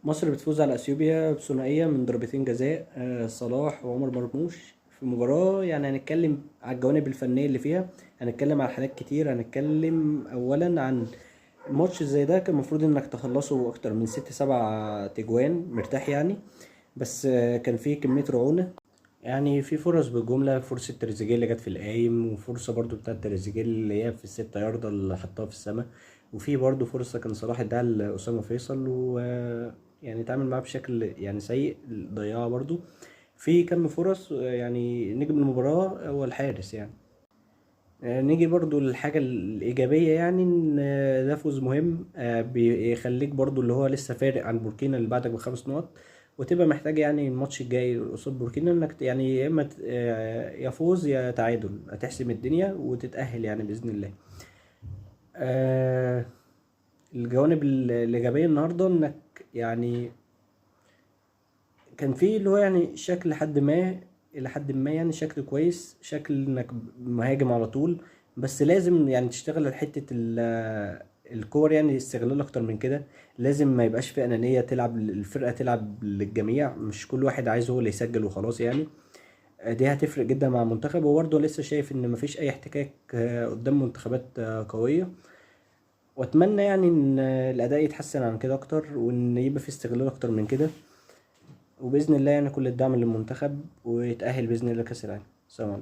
مصر بتفوز على اثيوبيا بثنائيه من ضربتين جزاء، صلاح وعمر مرموش في مباراه. يعني هنتكلم على الجوانب الفنيه اللي فيها، هنتكلم على حاجات كتير. هنتكلم اولا عن ماتش زي ده كان المفروض انك تخلصه اكتر من 6 7 تجوان مرتاح يعني. بس كان فيه كميه رعونه. يعني في فرص بالجمله، فرصه تريزيجيه اللي جت في القايم، وفرصه برضو بتاعت تريزيجيه اللي هي في ال6 ياردة اللي حطها في السماء. وفي برضو فرصه كان صلاح اداها لاسامه فيصل، و يعني اتعامل معاه بشكل يعني سيء، ضيعها برضو. في كم فرص، يعني نجم المباراة هو الحارس يعني. نيجي برضو للحاجة الإيجابية، يعني إن ده فوز مهم، بيخليك برضو اللي هو لسه فارق عن بوركينا اللي بعدك ب5 نقط. وتبقى محتاج يعني الماتش الجاي قصاد بوركينا انك يعني يا اما يا فوز يا تعادل، هتحسم الدنيا وتتأهل يعني بإذن الله. آه، الجوانب الإيجابية النهاردة انك يعني كان في اللي هو يعني شكل لحد ما، إلى حد ما يعني شكل كويس، شكل إنك مهاجم على طول. بس لازم يعني تشتغل على حتة الكور، يعني استغلال أكتر من كده. لازم ما يبقاش في أنانية، تلعب الفرقة تلعب للجميع، مش كل واحد عايز هو اللي يسجل وخلاص يعني. دي هتفرق جدا مع المنتخب. وبرضه لسه شايف إن مفيش أي احتكاك قدام منتخبات قوية. وأتمنى يعني إن الأداء يتحسن عن كده أكتر، وإن يبقى في استغلال أكتر من كده. وبإذن الله يعني كل الدعم للمنتخب، ويتأهل بإذن الله كأس العالم. السلام عليكم.